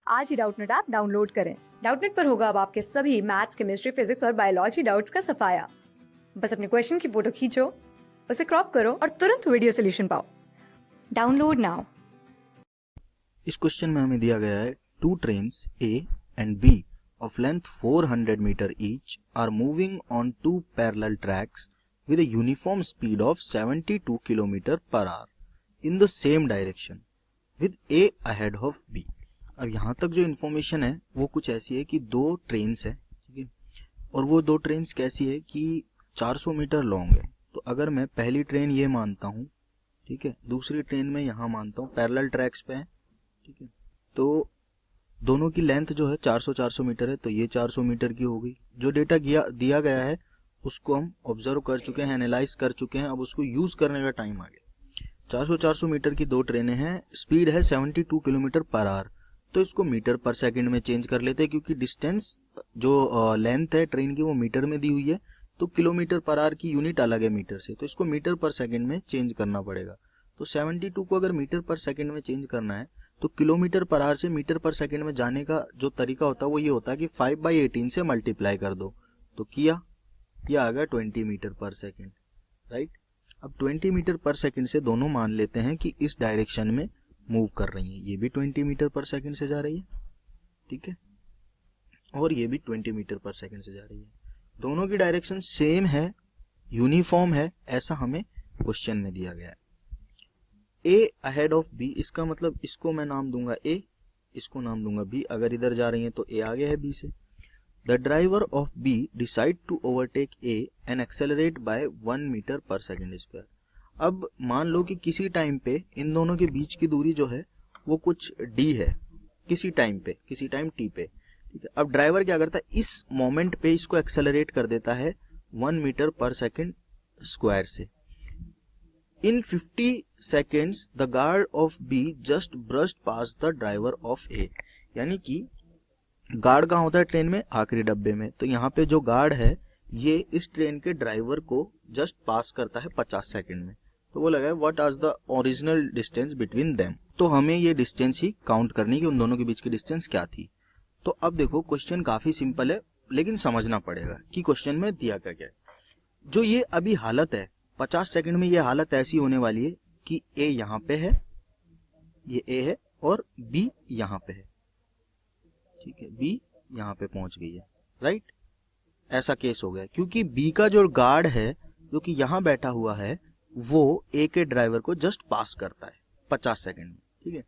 आज ही Doubtnut app download करें। Doubtnut पर होगा अब आपके सभी मैथ्स, केमिस्ट्री, फिजिक्स और बायोलॉजी डाउट्स का सफाया। बस अपने क्वेश्चन की फोटो खींचो, उसे क्रॉप करो और तुरंत वीडियो सोल्यूशन पाओ। Download now. इस क्वेश्चन में हमें दिया गया है two trains A and B of length 400 meter each are moving on two parallel tracks with a uniform speed of 72 km per hour in the same direction with A ahead of B। अब यहाँ तक जो information है वो कुछ ऐसी है कि दो ट्रेन्स है, ठीक है, और वो दो ट्रेन्स कैसी है कि 400 मीटर लॉन्ग है। तो अगर मैं पहली ट्रेन ये मानता हूँ, ठीक है, दूसरी ट्रेन में यहाँ मानता हूँ पैरेलल ट्रैक्स पे है, ठीक है, तो दोनों की लेंथ जो है 400 मीटर है, तो ये 400 मीटर की हो गई। जो डेटा दिया गया है उसको हम ऑब्जर्व कर चुके हैं, एनालाइज कर चुके हैं, अब उसको यूज करने का टाइम आ गया। 400 मीटर की दो ट्रेनें हैं, स्पीड है 72 किलोमीटर पर आवर, तो इसको मीटर पर सेकंड में चेंज कर लेते हैं क्योंकि डिस्टेंस जो लेंथ है ट्रेन की वो मीटर में दी हुई है, तो किलोमीटर पर आवर की यूनिट अलग है मीटर से, तो इसको मीटर पर सेकंड में चेंज करना पड़ेगा। तो 72 को अगर मीटर पर सेकंड में चेंज करना है तो किलोमीटर पर आवर से मीटर पर सेकंड में जाने का जो तरीका होता है वो ये होता है कि 5/18 से मल्टीप्लाई कर दो, तो किया, ये आ गया 20 मीटर पर सेकंड, राइट। अब 20 मीटर पर सेकंड से दोनों मान लेते हैं कि इस डायरेक्शन में मूव कर रही है, ये भी 20 मीटर पर सेकंड से जा रही है, ठीक है, और ये भी 20 मीटर पर सेकंड से जा रही है। दोनों की डायरेक्शन सेम है, यूनिफॉर्म है, ऐसा हमें क्वेश्चन में दिया गया है। A ahead of B, इसका मतलब इसको मैं नाम दूंगा A, इसको नाम दूंगा B। अगर इधर जा रही है तो A आगे है B से। The driver of B decide to overtake A and accelerate by 1 meter per second square। अब मान लो कि किसी टाइम पे इन दोनों के बीच की दूरी जो है वो कुछ D है, किसी टाइम पे, किसी टाइम T पे, ठीक है। अब ड्राइवर क्या करता है, इस मोमेंट पे इसको एक्सेलरेट कर देता है 1 मीटर पर सेकेंड स्क्वायर से। In 50 seconds, the guard of B just brushed past the driver of A। यानी कि गार्ड कहाँ होता है ट्रेन में, आखिरी डब्बे में, तो यहाँ पे जो गार्ड है ये इस ट्रेन के ड्राइवर को जस्ट पास करता है 50 सेकंड में। तो वो लगा है what are the original distance between them, तो हमें ये डिस्टेंस ही काउंट करनी कि उन दोनों के बीच की डिस्टेंस क्या थी। तो अब देखो क्वेश्चन काफी सिंपल है, लेकिन समझना पड़ेगा कि क्वेश्चन में दिया क्या क्या है। जो ये अभी हालत है 50 सेकंड में, ये हालत ऐसी होने वाली है कि A यहाँ पे है, ये A है, और B यहाँ पे है, ठीक है, B यहाँ पे पहुंच गई है, राइट। ऐसा केस हो गया क्योंकि B का जो गार्ड है जो कि यहाँ बैठा हुआ है वो A के ड्राइवर को जस्ट पास करता है 50 सेकंड में, ठीक है।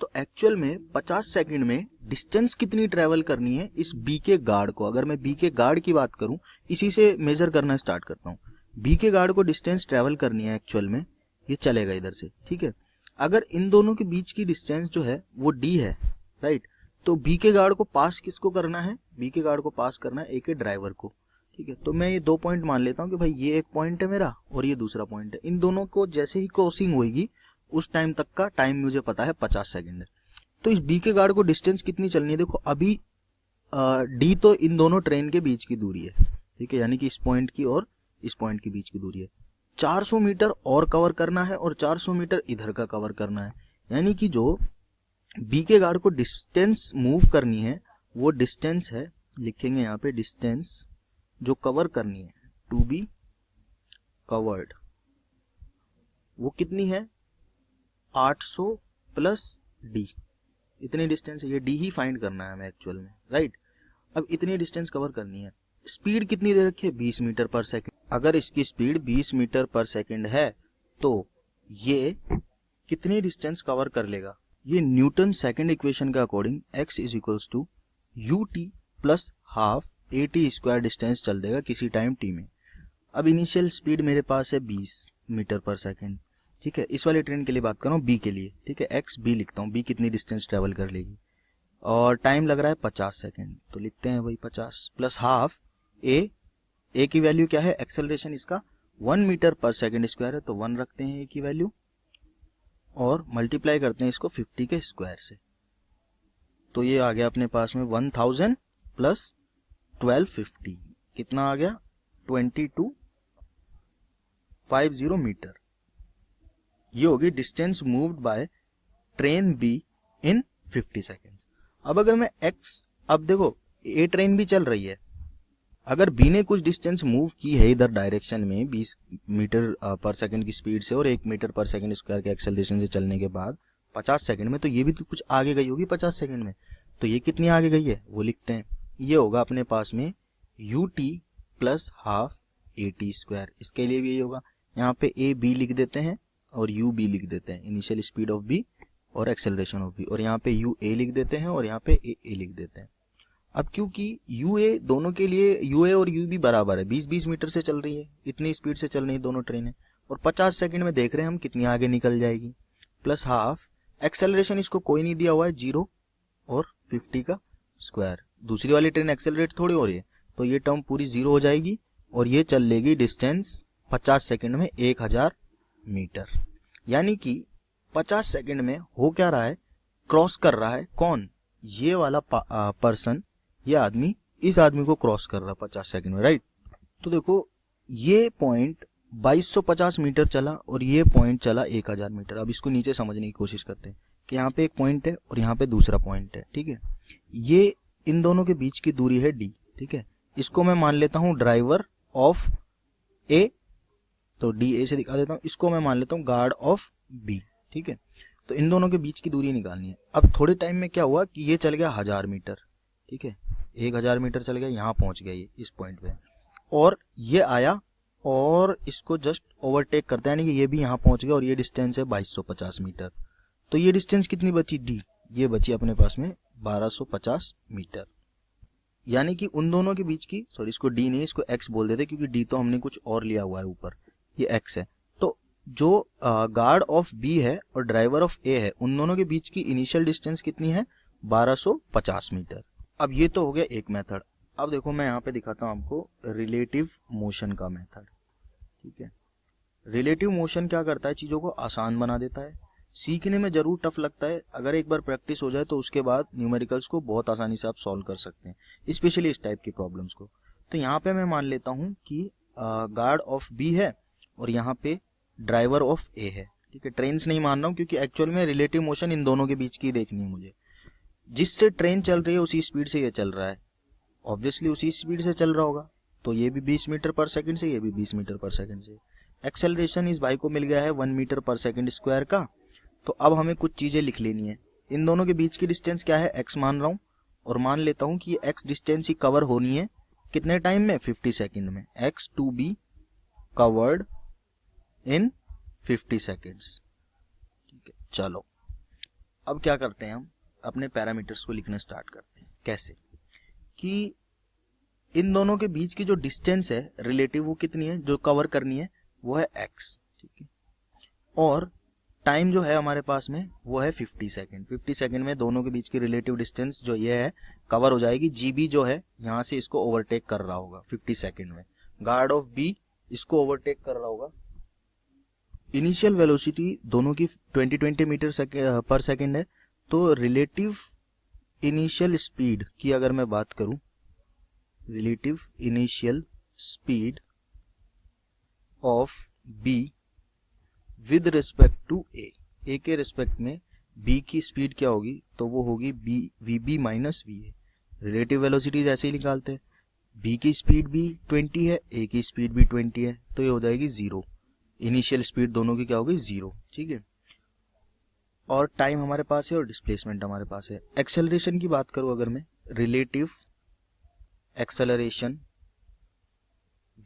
तो एक्चुअल में 50 सेकंड में डिस्टेंस कितनी ट्रेवल करनी है इस B के गार्ड को, अगर मैं B के गार्ड की बात करूं, इसी से मेजर करना स्टार्ट करता हूं। B के गार्ड को डिस्टेंस ट्रेवल करनी है एक्चुअल में, ये चलेगा इधर से, ठीक है। अगर इन दोनों के बीच की डिस्टेंस जो है वो D है, राइट, तो B के गार्ड को पास किसको करना है, B के गार्ड को पास करना है A के ड्राइवर को, ठीक है। तो मैं ये दो पॉइंट मान लेता हूँ कि भाई ये एक पॉइंट है मेरा और ये दूसरा पॉइंट है। इन दोनों को जैसे ही क्रॉसिंग होगी उस टाइम तक का टाइम मुझे पता है 50 सेकंड है। तो इस B के गार्ड को डिस्टेंस कितनी चलनी है, देखो अभी D तो इन दोनों ट्रेन के बीच की दूरी है, ठीक है, यानी कि इस पॉइंट की और इस पॉइंट के बीच की दूरी है। 400 मीटर और कवर करना है और 400 मीटर इधर का कवर करना है, यानी कि जो B के गार्ड को डिस्टेंस मूव करनी है वो डिस्टेंस है, लिखेंगे यहाँ पे डिस्टेंस जो कवर करनी है टू बी कवर्ड, वो कितनी है 800 प्लस D, इतनी डिस्टेंस है, ये D ही फाइंड करना है हमें एक्चुअल में, राइट। अब इतनी डिस्टेंस कवर करनी है, स्पीड कितनी दे रखी है 20 मीटर पर सेकंड। अगर इसकी स्पीड 20 मीटर पर सेकंड है तो ये कितनी डिस्टेंस कवर कर लेगा, ये न्यूटन सेकंड इक्वेशन के according x is equals to ut plus half at square distance चल देगा किसी टाइम t में। अब इनिशियल स्पीड मेरे पास है 20 मीटर पर सेकंड, ठीक है, इस वाली ट्रेन के लिए बात कर रहा हूँ B के लिए, ठीक है, x B लिखता हूँ, B कितनी डिस्टेंस ट्रेवल कर लेगी, और टाइम लग रहा है 50 सेकंड, तो लिखते हैं भाई 50 प्लस हाफ A की वैल्यू क्या है, एक्सेलरेशन इसका 1 मीटर पर सेकंड स्क्वायर है, तो 1 रखते हैं A की वैल्यू और मल्टीप्लाई करते हैं इसको 50 के स्क्वायर से, तो ये आ गया अपने पास में 1000 प्लस 1250, कितना आ गया 2250 मीटर। ये होगी distance moved by train B in 50 seconds. अब अगर मैं x, अब देखो ए ट्रेन भी चल रही है, अगर बी ने कुछ डिस्टेंस मूव की है इधर डायरेक्शन में 20 मीटर पर सेकंड की स्पीड से और 1 मीटर पर सेकंड स्क्वायर के एक्सेलरेशन से चलने के बाद 50 सेकंड में, तो ये भी तो कुछ आगे गई होगी 50 सेकंड में। तो ये कितनी आगे गई है वो लिखते हैं, ये होगा अपने पास में ut plus half at square. इसके लिए भी यही होगा, यहाँ पे ए बी लिख देते हैं और यू बी लिख देते हैं, इनिशियल स्पीड ऑफ बी और एक्सेलरेशन ऑफ बी, और यहाँ पे यू ए लिख देते हैं और यहाँ पे ए लिख देते हैं। अब क्योंकि यू ए दोनों के लिए, यू ए और यू बी बराबर है, 20-20 मीटर से चल रही है, इतनी स्पीड से चल रही है दोनों ट्रेनें, और 50 सेकंड में देख रहे हैं हम कितनी आगे निकल जाएगी, प्लस हाफ एक्सेलरेशन इसको कोई नहीं दिया हुआ है, 0 और 50 का स्क्वायर। दूसरी वाली ट्रेन एक्सेलरेट थोड़ी हो रही है, तो ये टर्म पूरी 0 हो जाएगी और ये चल लेगी डिस्टेंस 50 सेकंड में 1000 मीटर। यानी कि 50 सेकंड में हो क्या रहा है, क्रॉस कर रहा है कौन, ये वाला पर्सन, ये आदमी इस आदमी को क्रॉस कर रहा है 50 सेकंड में, राइट। तो देखो ये पॉइंट 2250 मीटर चला और ये पॉइंट चला 1000 मीटर। अब इसको नीचे समझने की कोशिश करते हैं कि यहाँ पे एक पॉइंट है और यहाँ पे दूसरा पॉइंट है, ठीक है। ये इन दोनों के बीच की दूरी है d, ठीक है। इसको मैं मान लेता हूं ड्राइवर ऑफ a, तो डी ए से दिखा देता हूं, इसको मैं मान लेता हूं गार्ड ऑफ b, ठीक है। तो इन दोनों के बीच की दूरी निकालनी है। अब थोड़े टाइम में क्या हुआ कि ये चल गया 1000 मीटर, ठीक है, 1000 मीटर चल गया, यहाँ पहुंच गया ये इस पॉइंट पे, और ये आया और इसको जस्ट ओवरटेक करता है, यानी कि ये भी यहाँ पहुंच गया और ये डिस्टेंस है 2250 मीटर। तो ये डिस्टेंस कितनी बची डी, ये बची अपने पास में 1250 मीटर। यानी कि उन दोनों के बीच की, सॉरी इसको डी नहीं इसको एक्स बोल देते क्योंकि डी तो हमने कुछ और लिया हुआ है ऊपर, ये एक्स है। तो जो गार्ड ऑफ बी है और ड्राइवर ऑफ ए है, उन दोनों के बीच की इनिशियल डिस्टेंस कितनी है, 1250 मीटर। अब ये तो हो गया एक मेथड। अब देखो मैं यहाँ पे दिखाता हूँ आपको रिलेटिव मोशन का मेथड, ठीक है। रिलेटिव मोशन क्या करता है, चीजों को आसान बना देता है, सीखने में जरूर टफ लगता है, अगर एक बार प्रैक्टिस हो जाए तो उसके बाद न्यूमेरिकल्स को बहुत आसानी से आप सॉल्व कर सकते हैं, स्पेशली इस टाइप की प्रॉब्लम्स को। तो यहाँ पे मैं मान लेता हूँ कि गार्ड ऑफ बी है और यहाँ पे ड्राइवर ऑफ ए है, ठीक है। ट्रेन्स नहीं मान रहा हूँ क्योंकि एक्चुअल में रिलेटिव मोशन इन दोनों के बीच की देखनी है मुझे। जिससे ट्रेन चल रही है उसी स्पीड से ये चल रहा है, ऑब्वियसली उसी स्पीड से चल रहा होगा, तो ये भी 20 मीटर पर सेकंड से, ये भी 20 मीटर पर सेकंड से। एक्सेलरेशन इस भाई को मिल गया है 1 मीटर पर सेकंड स्क्वायर का। तो अब हमें कुछ चीजें लिख लेनी है। इन दोनों के बीच की डिस्टेंस क्या है, x मान रहा हूं, और मान लेता हूं कि ये x डिस्टेंस ही कवर होनी है कितने टाइम में, 50 सेकंड में। x to be covered in 50 seconds, ठीक है। चलो अब क्या करते हैं, हम अपने पैरामीटर्स को लिखना स्टार्ट करते हैं। कैसे कि इन दोनों के बीच की जो डिस्टेंस है रिलेटिव, वो कितनी है, जो कवर करनी है वो है x, ठीक है। और टाइम जो है हमारे पास में वो है 50 सेकंड। 50 सेकंड में दोनों के बीच की रिलेटिव डिस्टेंस जो ये है कवर हो जाएगी। जीबी जो है यहाँ से इसको ओवरटेक कर रहा होगा 50 सेकंड में, गार्ड ऑफ बी इसको ओवरटेक कर रहा होगा। इनिशियल वेलोसिटी दोनों की 20 मीटर पर सेकंड है, तो रिलेटिव इनिशियल स्पीड की अगर मैं बात करूं, relative initial speed of B with respect to A के रिस्पेक्ट में बी की स्पीड क्या होगी, तो वो होगी V B minus V A. Relative velocities ऐसे ही निकालते हैं, बी की स्पीड भी 20 है, ए की स्पीड भी 20 है, तो ये हो जाएगी 0। इनिशियल स्पीड दोनों की क्या होगी, 0, ठीक है। और टाइम हमारे पास है और डिस्प्लेसमेंट हमारे पास है। एक्सेलरेशन की बात करूं अगर मैं, relative acceleration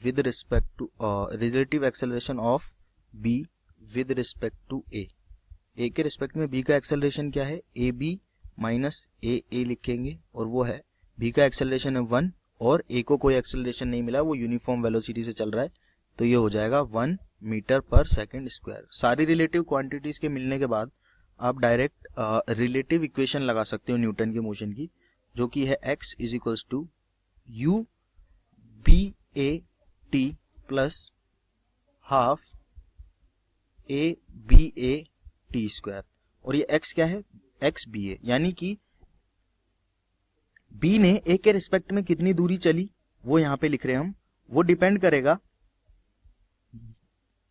with respect to relative acceleration of B with respect to A के रिस्पेक्ट में बी का एक्सेलरेशन क्या है, ए बी माइनस ए लिखेंगे, और वो है बी का एक्सेलरेशन है 1 और ए को कोई एक्सेलरेशन नहीं मिला, वो यूनिफॉर्म वेलोसिटी से चल रहा है, तो ये हो जाएगा 1 मीटर पर सेकंड स्क्वायर। सारी रिलेटिव क्वांटिटीज के मिलने के बाद आप डायरेक्ट रिलेटिव इक्वेशन लगा सकते हो न्यूटन के मोशन की, जो कि है x is equals to U B A T plus half A B A T square. और ये x क्या है, x बी ए, यानी कि b ने a के रिस्पेक्ट में कितनी दूरी चली वो यहां पे लिख रहे हैं हम, वो डिपेंड करेगा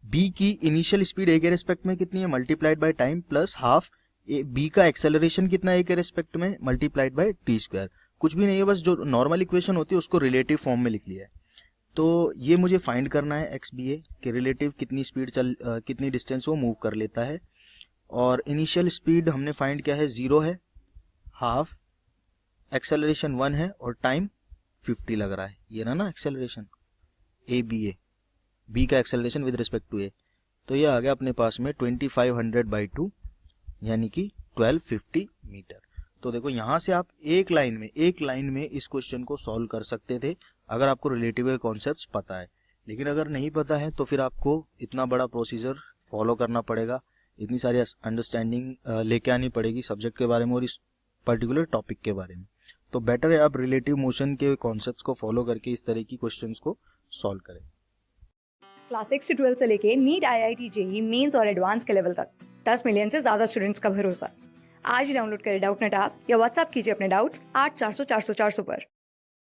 b की इनिशियल स्पीड a के रिस्पेक्ट में कितनी है multiplied by time plus half B का एक्सेलरेशन कितना है ए के रिस्पेक्ट में, मल्टीप्लाइड बाय टी स्क्वायर। कुछ भी नहीं है, बस जो नॉर्मल इक्वेशन होती है उसको रिलेटिव फॉर्म में लिख लिया है। तो ये मुझे फाइंड करना है एक्स बी ए के रिलेटिव कितनी स्पीड कितनी डिस्टेंस वो मूव कर लेता है। और इनिशियल स्पीड हमने फाइंड किया है 0 है, हाफ, एक्सेलरेशन 1 है और टाइम 50 लग रहा है। ये ना एक्सेलरेशन ए बी का एक्सेलरेशन विद रिस्पेक्ट टू ए। तो ये आ गया अपने पास में 2500/2 यानी कि 1250 मीटर। तो देखो यहाँ से आप एक लाइन में इस क्वेश्चन को सॉल्व कर सकते थे अगर आपको रिलेटिव कॉन्सेप्ट्स पता है। लेकिन अगर नहीं पता है तो फिर आपको इतना बड़ा प्रोसीजर फॉलो करना पड़ेगा, इतनी सारी अंडरस्टैंडिंग लेके आनी पड़ेगी सब्जेक्ट के बारे में और इस पर्टिकुलर टॉपिक के बारे में। तो बेटर है आप रिलेटिव मोशन के कॉन्सेप्ट्स को फॉलो करके इस तरह की क्वेश्चंस को सॉल्व करें। क्लास 6 से 12 से लेके नीट, IIT, JEE मेंस और एडवांस के लेवल तक 10 मिलियन से ज्यादा स्टूडेंट्स का भरोसा। आज ही डाउनलोड करें डाउटनेट ऐप या व्हाट्सएप कीजिए अपने डाउट्स 8400 400 400 पर।